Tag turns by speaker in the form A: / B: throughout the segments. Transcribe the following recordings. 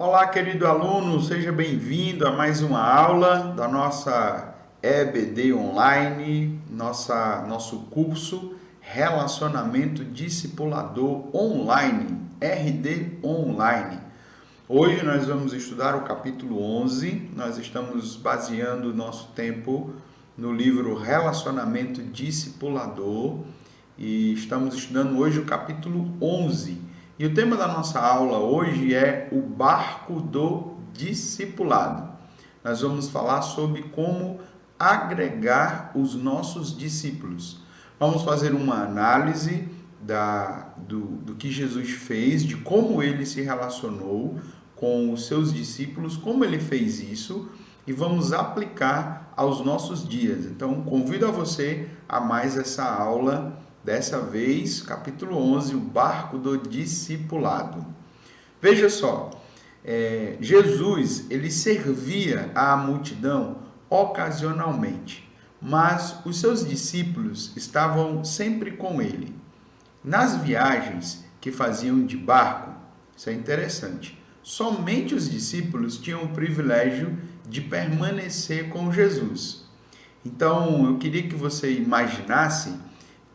A: Olá, querido aluno, seja bem-vindo a mais uma aula da nossa EBD Online, nosso curso Relacionamento Discipulador Online, RD Online. Hoje nós vamos estudar o capítulo 11, nós estamos baseando o nosso tempo no livro Relacionamento Discipulador e estamos estudando hoje o capítulo 11. E o tema da nossa aula hoje é o barco do discipulado. Nós vamos falar sobre como agregar os nossos discípulos. Vamos fazer uma análise do que Jesus fez, de como ele se relacionou com os seus discípulos, como ele fez isso, e vamos aplicar aos nossos dias. Então, convido a você a mais essa aula. Dessa vez, capítulo 11, o barco do discipulado. Veja só, Jesus, ele servia à multidão ocasionalmente, mas os seus discípulos estavam sempre com ele. Nas viagens que faziam de barco, isso é interessante, somente os discípulos tinham o privilégio de permanecer com Jesus. Então, eu queria que você imaginasse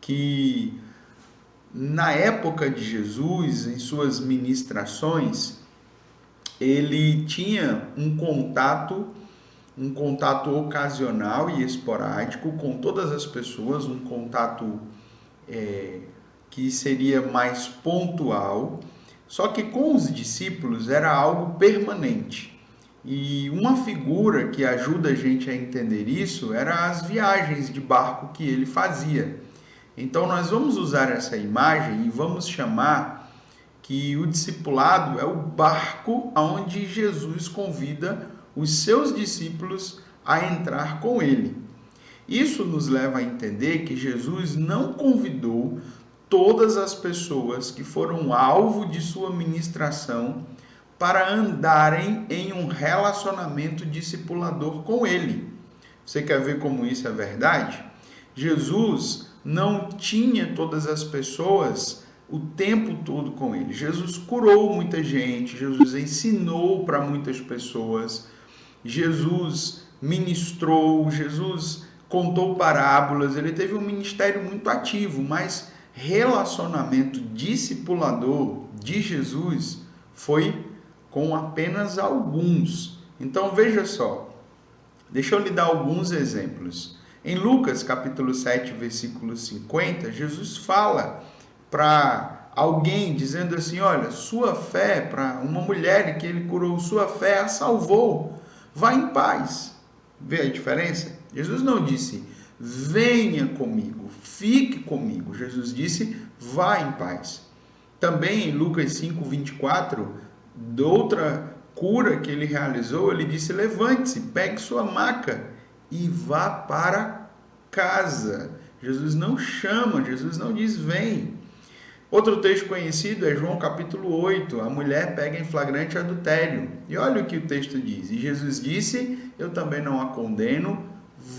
A: que na época de Jesus, em suas ministrações, ele tinha um contato ocasional e esporádico com todas as pessoas, um contato que seria mais pontual, só que com os discípulos era algo permanente. E uma figura que ajuda a gente a entender isso era as viagens de barco que ele fazia. Então, nós vamos usar essa imagem e vamos chamar que o discipulado é o barco onde Jesus convida os seus discípulos a entrar com ele. Isso nos leva a entender que Jesus não convidou todas as pessoas que foram alvo de sua ministração para andarem em um relacionamento discipulador com ele. Você quer ver como isso é verdade? Jesus não tinha todas as pessoas o tempo todo com ele. Jesus curou muita gente, Jesus ensinou para muitas pessoas, Jesus ministrou, Jesus contou parábolas, ele teve um ministério muito ativo, mas relacionamento discipulador de Jesus foi com apenas alguns. Então veja só, deixa eu lhe dar alguns exemplos. Em Lucas, capítulo 7, versículo 50, Jesus fala para alguém, dizendo assim, olha, sua fé, para uma mulher que ele curou, sua fé a salvou, vá em paz. Vê a diferença? Jesus não disse, venha comigo, fique comigo. Jesus disse, vá em paz. Também em Lucas 5, 24, de outra cura que ele realizou, ele disse, levante-se, pegue sua maca e vá para casa. Jesus não chama, Jesus não diz vem. Outro texto conhecido é João capítulo 8, a mulher pega em flagrante adultério. E olha o que o texto diz. E Jesus disse, eu também não a condeno,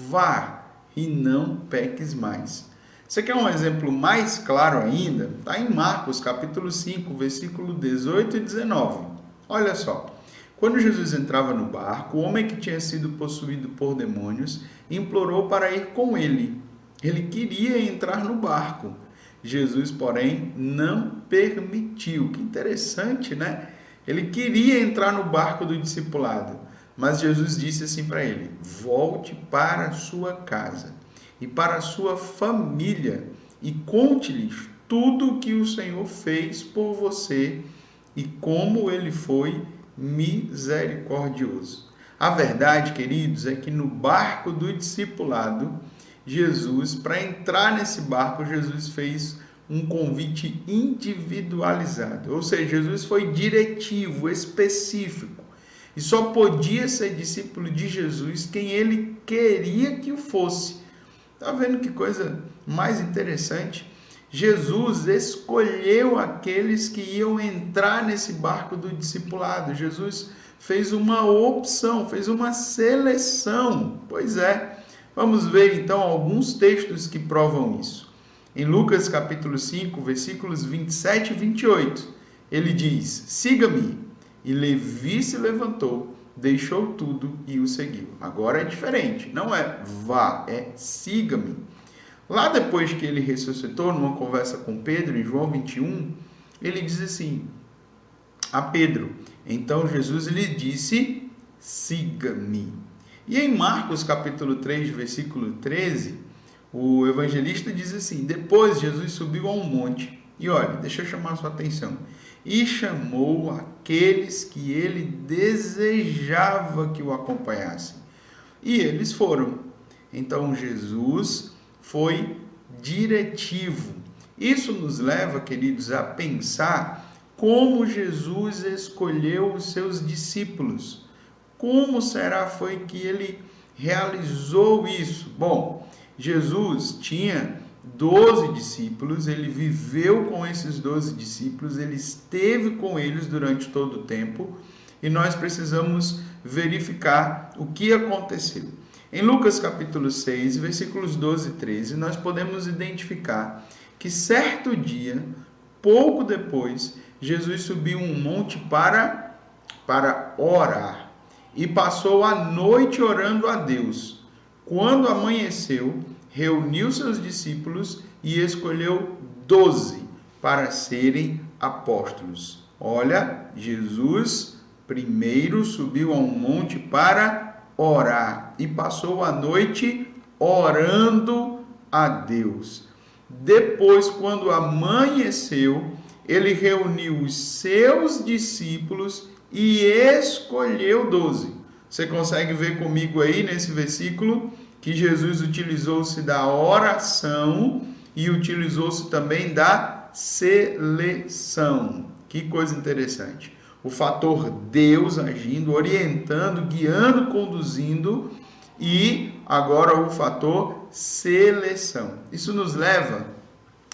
A: vá e não peques mais. Você quer um exemplo mais claro ainda? Está em Marcos capítulo 5, versículo 18 e 19. Olha só. Quando Jesus entrava no barco, o homem que tinha sido possuído por demônios implorou para ir com ele. Ele queria entrar no barco. Jesus, porém, não permitiu. Que interessante, né? Ele queria entrar no barco do discipulado, mas Jesus disse assim para ele, volte para a sua casa e para a sua família e conte-lhes tudo o que o Senhor fez por você e como ele foi misericordioso. A verdade, queridos, é que no barco do discipulado, Jesus, para entrar nesse barco, Jesus fez um convite individualizado. Ou seja, Jesus foi diretivo, específico. E só podia ser discípulo de Jesus quem ele queria que o fosse. Está vendo que coisa mais interessante? Jesus escolheu aqueles que iam entrar nesse barco do discipulado. Jesus fez uma opção, fez uma seleção. Pois é, vamos ver então alguns textos que provam isso. Em Lucas capítulo 5, versículos 27 e 28, ele diz, siga-me. E Levi se levantou, deixou tudo e o seguiu. Agora é diferente, não é vá, é siga-me. Lá depois que ele ressuscitou, numa conversa com Pedro, em João 21, ele diz assim a Pedro: então Jesus lhe disse, siga-me. E em Marcos capítulo 3, versículo 13, o evangelista diz assim: depois Jesus subiu a um monte, e olha, deixa eu chamar a sua atenção, e chamou aqueles que ele desejava que o acompanhassem. E eles foram. Então Jesus foi diretivo. Isso nos leva, queridos, a pensar como Jesus escolheu os seus discípulos. Como será foi que ele realizou isso? Bom, Jesus tinha 12 discípulos, ele viveu com esses 12 discípulos, ele esteve com eles durante todo o tempo, e nós precisamos verificar o que aconteceu. Em Lucas capítulo 6, versículos 12 e 13, nós podemos identificar que certo dia, pouco depois, Jesus subiu um monte para orar e passou a noite orando a Deus. Quando amanheceu, reuniu seus discípulos e escolheu 12 para serem apóstolos. Olha, Jesus primeiro subiu a um monte para orar e passou a noite orando a Deus. Depois, quando amanheceu, ele reuniu os seus discípulos e escolheu 12. Você consegue ver comigo aí nesse versículo que Jesus utilizou-se da oração e utilizou-se também da seleção. Que coisa interessante. O fator Deus agindo, orientando, guiando, conduzindo, e agora o fator seleção. Isso nos leva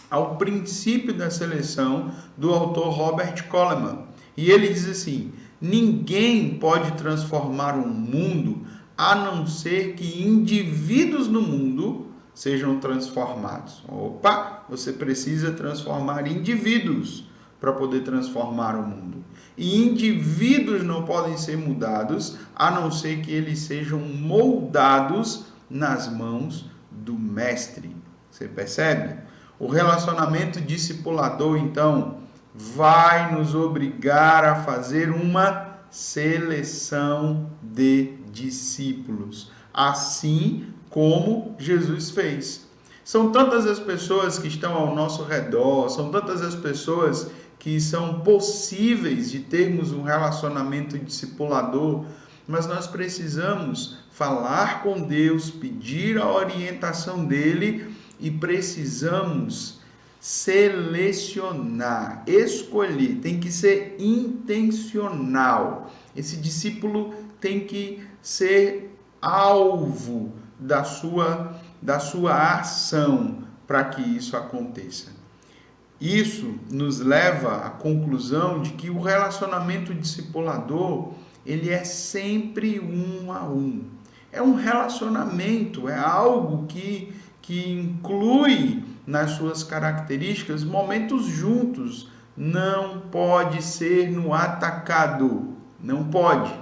A: ao princípio da seleção do autor Robert Coleman. E ele diz assim: ninguém pode transformar um mundo a não ser que indivíduos no mundo sejam transformados. Opa, você precisa transformar indivíduos para poder transformar o mundo. E indivíduos não podem ser mudados a não ser que eles sejam moldados nas mãos do mestre. Você percebe? O relacionamento discipulador, então, vai nos obrigar a fazer uma seleção de discípulos, assim como Jesus fez. São tantas as pessoas que estão ao nosso redor, são tantas as pessoas que são possíveis de termos um relacionamento discipulador, mas nós precisamos falar com Deus, pedir a orientação dele e precisamos selecionar, escolher, tem que ser intencional. Esse discípulo tem que ser alvo da sua ação para que isso aconteça. Isso nos leva à conclusão de que o relacionamento discipulador, ele é sempre um a um. É um relacionamento, é algo que inclui nas suas características momentos juntos. Não pode ser no atacado, não pode.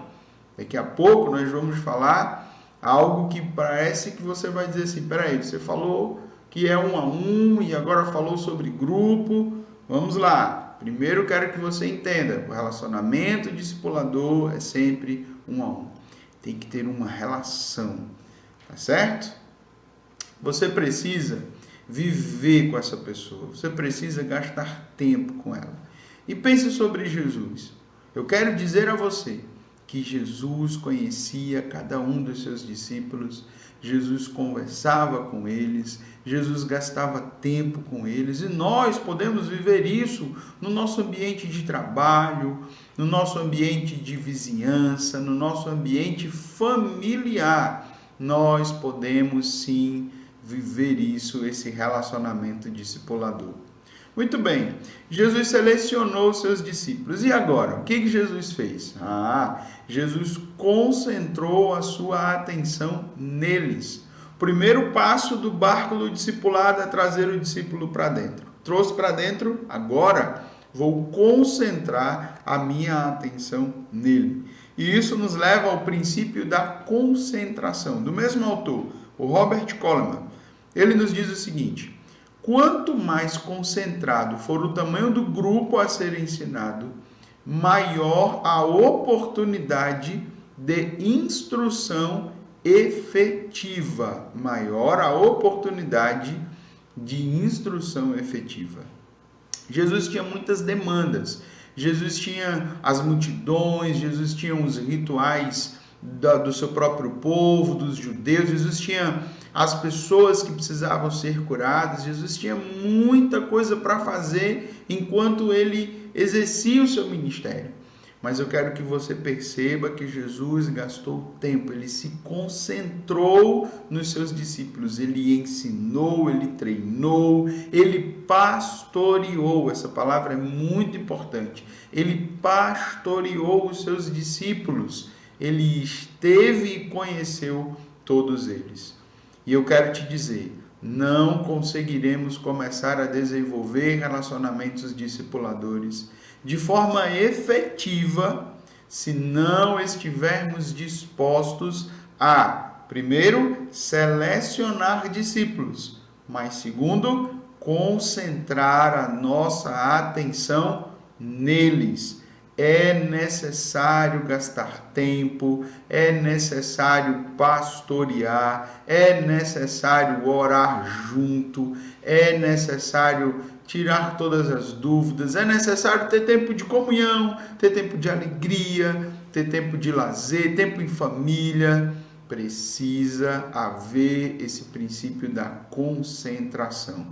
A: Daqui a pouco nós vamos falar algo que parece que você vai dizer assim: peraí, você falou que é um a um e agora falou sobre grupo. Vamos lá. Primeiro quero que você entenda, o relacionamento discipulador é sempre um a um. Tem que ter uma relação, tá certo? Você precisa viver com essa pessoa, você precisa gastar tempo com ela. E pense sobre Jesus. Eu quero dizer a você que Jesus conhecia cada um dos seus discípulos, Jesus conversava com eles, Jesus gastava tempo com eles, e nós podemos viver isso no nosso ambiente de trabalho, no nosso ambiente de vizinhança, no nosso ambiente familiar. Nós podemos sim viver isso, esse relacionamento discipulador. Muito bem, Jesus selecionou seus discípulos. E agora, o que Jesus fez? Jesus concentrou a sua atenção neles. O primeiro passo do barco do discipulado é trazer o discípulo para dentro. Trouxe para dentro, agora vou concentrar a minha atenção nele. E isso nos leva ao princípio da concentração. Do mesmo autor, o Robert Coleman, ele nos diz o seguinte: quanto mais concentrado for o tamanho do grupo a ser ensinado, maior a oportunidade de instrução efetiva. Maior a oportunidade de instrução efetiva. Jesus tinha muitas demandas. Jesus tinha as multidões, Jesus tinha os rituais do seu próprio povo, dos judeus, Jesus tinha as pessoas que precisavam ser curadas, Jesus tinha muita coisa para fazer enquanto ele exercia o seu ministério. Mas eu quero que você perceba que Jesus gastou tempo, ele se concentrou nos seus discípulos, ele ensinou, ele treinou, ele pastoreou. Essa palavra é muito importante. Ele pastoreou os seus discípulos, ele esteve e conheceu todos eles. E eu quero te dizer, não conseguiremos começar a desenvolver relacionamentos discipuladores de forma efetiva se não estivermos dispostos a, primeiro, selecionar discípulos, mas segundo, concentrar a nossa atenção neles. É necessário gastar tempo, é necessário pastorear, é necessário orar junto, é necessário tirar todas as dúvidas, é necessário ter tempo de comunhão, ter tempo de alegria, ter tempo de lazer, tempo em família. Precisa haver esse princípio da concentração.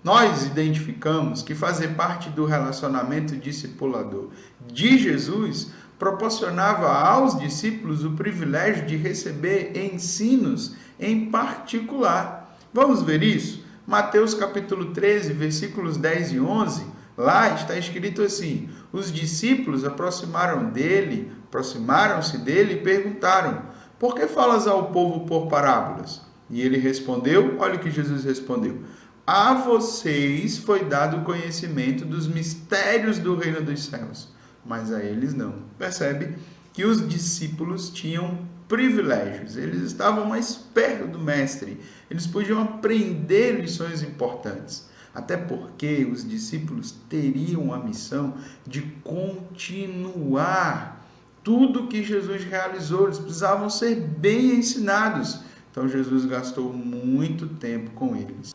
A: Nós identificamos que fazer parte do relacionamento discipulador de Jesus proporcionava aos discípulos o privilégio de receber ensinos em particular. Vamos ver isso? Mateus capítulo 13, versículos 10 e 11, lá está escrito assim: os discípulos aproximaram-se dele e perguntaram: por que falas ao povo por parábolas? E ele respondeu, olha o que Jesus respondeu: a vocês foi dado o conhecimento dos mistérios do reino dos céus, mas a eles não. Percebe que os discípulos tinham privilégios, eles estavam mais perto do mestre, eles podiam aprender lições importantes, até porque os discípulos teriam a missão de continuar tudo que Jesus realizou, eles precisavam ser bem ensinados, então Jesus gastou muito tempo com eles.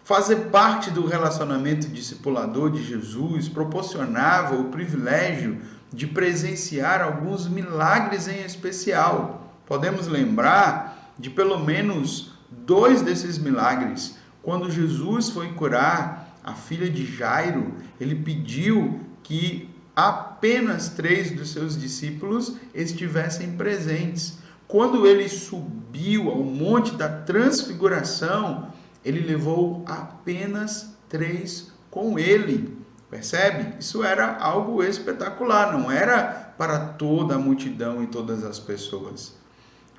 A: Fazer parte do relacionamento discipulador de Jesus proporcionava o privilégio de presenciar alguns milagres em especial. Podemos lembrar de pelo menos 2 desses milagres. Quando Jesus foi curar a filha de Jairo, ele pediu que apenas 3 dos seus discípulos estivessem presentes. Quando ele subiu ao Monte da Transfiguração, ele levou apenas 3 com ele. Percebe? Isso era algo espetacular, não era para toda a multidão e todas as pessoas.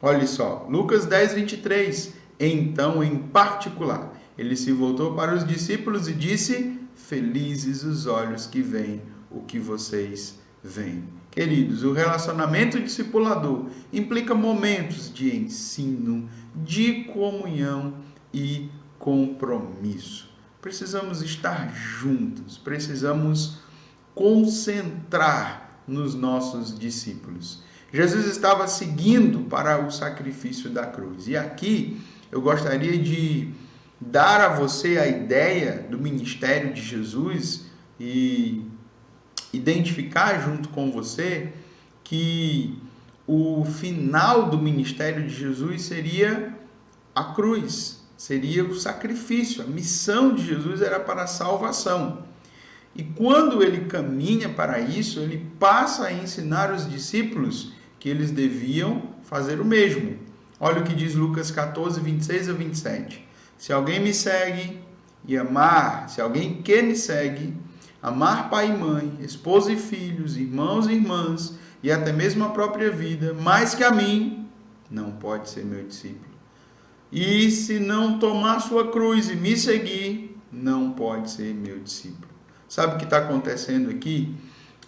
A: Olha só, Lucas 10, 23. Então, em particular, ele se voltou para os discípulos e disse: felizes os olhos que veem o que vocês veem. Queridos, o relacionamento discipulador implica momentos de ensino, de comunhão e compromisso. Precisamos estar juntos, precisamos concentrar nos nossos discípulos. Jesus estava seguindo para o sacrifício da cruz. E aqui eu gostaria de dar a você a ideia do ministério de Jesus e identificar junto com você que o final do ministério de Jesus seria a cruz. Seria o sacrifício, a missão de Jesus era para a salvação. E quando ele caminha para isso, ele passa a ensinar os discípulos que eles deviam fazer o mesmo. Olha o que diz Lucas 14, 26 a 27. Se alguém me segue e amar, se alguém que me segue, amar pai e mãe, esposa e filhos, irmãos e irmãs, e até mesmo a própria vida, mais que a mim, não pode ser meu discípulo. E se não tomar sua cruz e me seguir, não pode ser meu discípulo. Sabe o que está acontecendo aqui?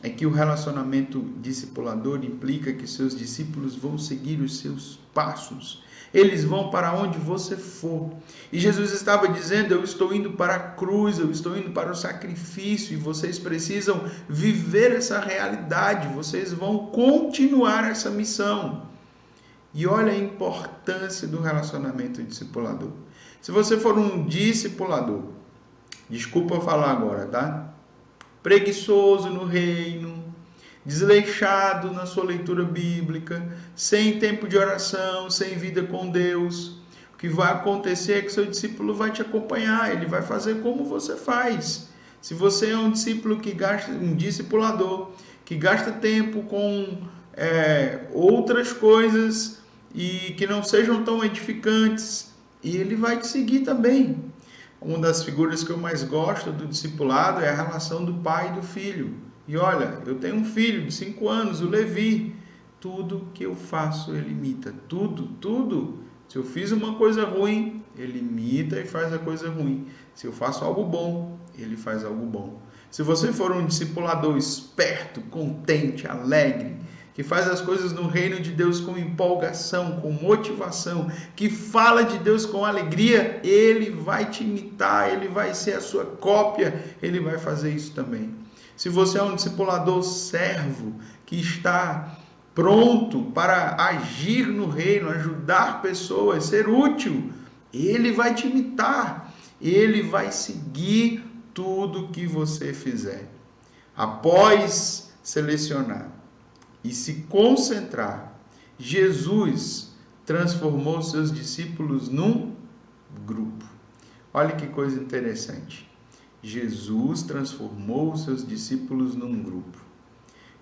A: É que o relacionamento discipulador implica que seus discípulos vão seguir os seus passos. Eles vão para onde você for. E Jesus estava dizendo, eu estou indo para a cruz, eu estou indo para o sacrifício, e vocês precisam viver essa realidade, vocês vão continuar essa missão. E olha a importância do relacionamento discipulador. Se você for um discipulador, desculpa falar agora, tá? Preguiçoso no reino, desleixado na sua leitura bíblica, sem tempo de oração, sem vida com Deus, o que vai acontecer é que seu discípulo vai te acompanhar, ele vai fazer como você faz. Se você é um discípulo um discipulador, que gasta tempo com outras coisas e que não sejam tão edificantes, e ele vai te seguir também. Uma das figuras que eu mais gosto do discipulado é a relação do pai e do filho. E olha, eu tenho um filho de 5 anos, o Levi. Tudo que eu faço, ele imita. Tudo. Se eu fiz uma coisa ruim, ele imita e faz a coisa ruim. Se eu faço algo bom, ele faz algo bom. Se você for um discipulador esperto, contente, alegre, que faz as coisas no reino de Deus com empolgação, com motivação, que fala de Deus com alegria, ele vai te imitar, ele vai ser a sua cópia, ele vai fazer isso também. Se você é um discipulador servo, que está pronto para agir no reino, ajudar pessoas, ser útil, ele vai te imitar, ele vai seguir tudo que você fizer. Após selecionar e se concentrar, Jesus transformou seus discípulos num grupo. Olha que coisa interessante. Jesus transformou os seus discípulos num grupo.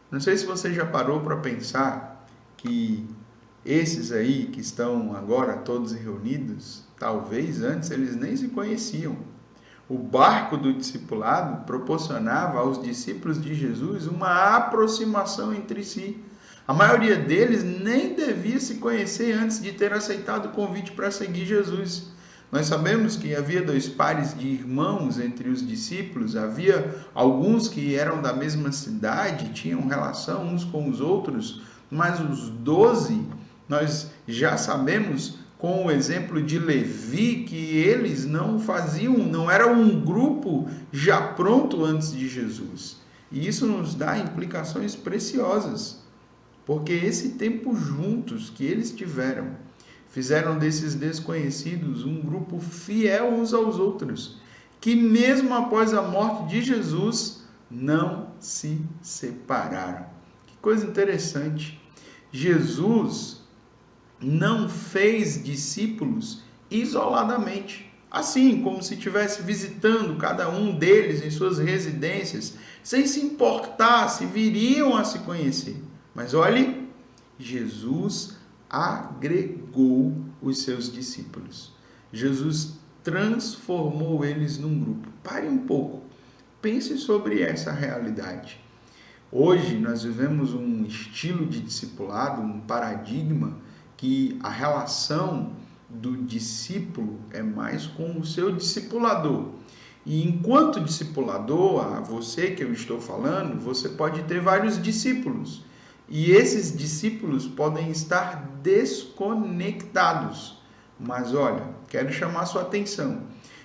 A: Não sei se você já parou para pensar que esses aí que estão agora todos reunidos, talvez antes eles nem se conheciam. O barco do discipulado proporcionava aos discípulos de Jesus uma aproximação entre si. A maioria deles nem devia se conhecer antes de ter aceitado o convite para seguir Jesus. Nós sabemos que havia 2 pares de irmãos entre os discípulos, havia alguns que eram da mesma cidade, tinham relação uns com os outros, mas os 12, nós já sabemos com o exemplo de Levi, que eles não era um grupo já pronto antes de Jesus. E isso nos dá implicações preciosas, porque esse tempo juntos que eles tiveram, fizeram desses desconhecidos um grupo fiel uns aos outros, que mesmo após a morte de Jesus, não se separaram. Que coisa interessante. Jesus não fez discípulos isoladamente, assim como se estivesse visitando cada um deles em suas residências, sem se importar se viriam a se conhecer. Mas olhe, Jesus agregou os seus discípulos. Jesus transformou eles num grupo. Pare um pouco, pense sobre essa realidade. Hoje nós vivemos um estilo de discipulado, um paradigma, que a relação do discípulo é mais com o seu discipulador. E enquanto discipulador, a você que eu estou falando, você pode ter vários discípulos. E esses discípulos podem estar desconectados. Mas olha, quero chamar sua atenção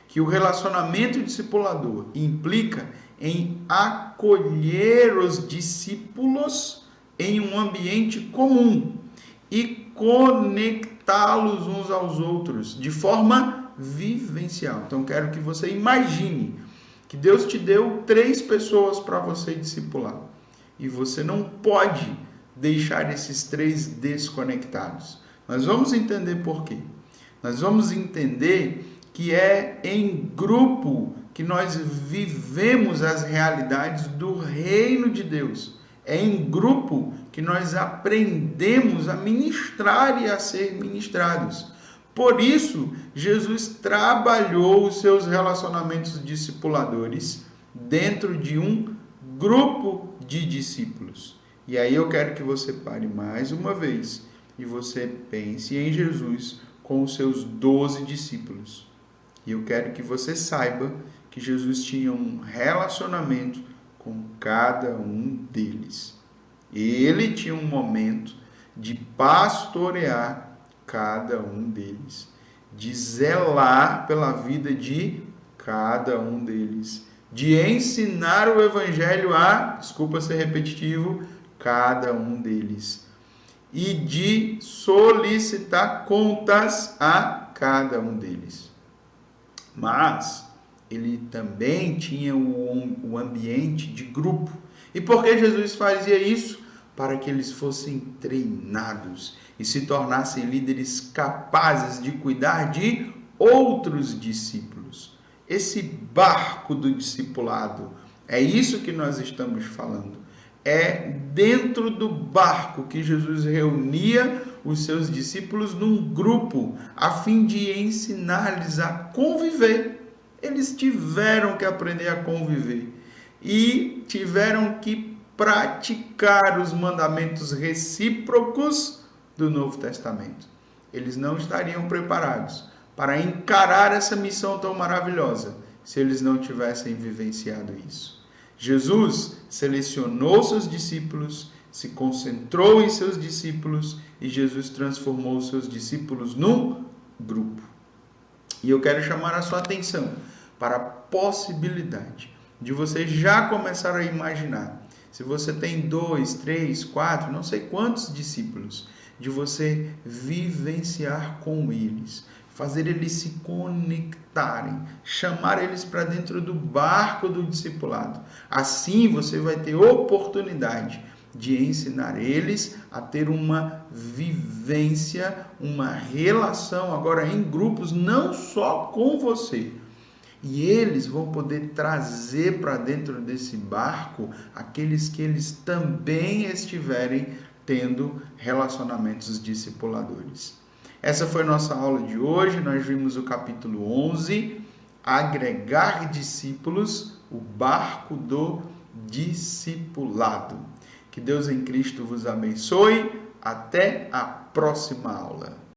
A: que o relacionamento discipulador implica em acolher os discípulos em um ambiente comum e conectá-los uns aos outros de forma vivencial. Então, quero que você imagine que Deus te deu 3 pessoas para você discipular. E você não pode deixar esses 3 desconectados. Nós vamos entender por quê. Nós vamos entender que é em grupo que nós vivemos as realidades do reino de Deus. É em grupo que nós aprendemos a ministrar e a ser ministrados. Por isso, Jesus trabalhou os seus relacionamentos discipuladores dentro de um grupo de discípulos. E aí eu quero que você pare mais uma vez e você pense em Jesus com os seus 12 discípulos. E eu quero que você saiba que que Jesus tinha um relacionamento com cada um deles. Ele tinha um momento de pastorear cada um deles, de zelar pela vida de cada um deles, de ensinar o evangelho a, desculpa ser repetitivo, cada um deles, e de solicitar contas a cada um deles. Mas ele também tinha o ambiente de grupo. E por que Jesus fazia isso? Para que eles fossem treinados e se tornassem líderes capazes de cuidar de outros discípulos. Esse barco do discipulado, é isso que nós estamos falando. É dentro do barco que Jesus reunia os seus discípulos num grupo, a fim de ensinar-lhes a conviver. Eles tiveram que aprender a conviver e tiveram que praticar os mandamentos recíprocos do Novo Testamento. Eles não estariam preparados para encarar essa missão tão maravilhosa se eles não tivessem vivenciado isso. Jesus selecionou seus discípulos, se concentrou em seus discípulos e Jesus transformou seus discípulos num grupo. E eu quero chamar a sua atenção para a possibilidade de você já começar a imaginar, se você tem 2, 3, 4, não sei quantos discípulos, de você vivenciar com eles, fazer eles se conectarem, chamar eles para dentro do barco do discipulado. Assim você vai ter oportunidade de ensinar eles a ter uma vivência, uma relação agora em grupos, não só com você. E eles vão poder trazer para dentro desse barco aqueles que eles também estiverem tendo relacionamentos discipuladores. Essa foi nossa aula de hoje. Nós vimos o capítulo 11, agregar discípulos, o barco do discipulado. Que Deus em Cristo vos abençoe. Até a próxima aula.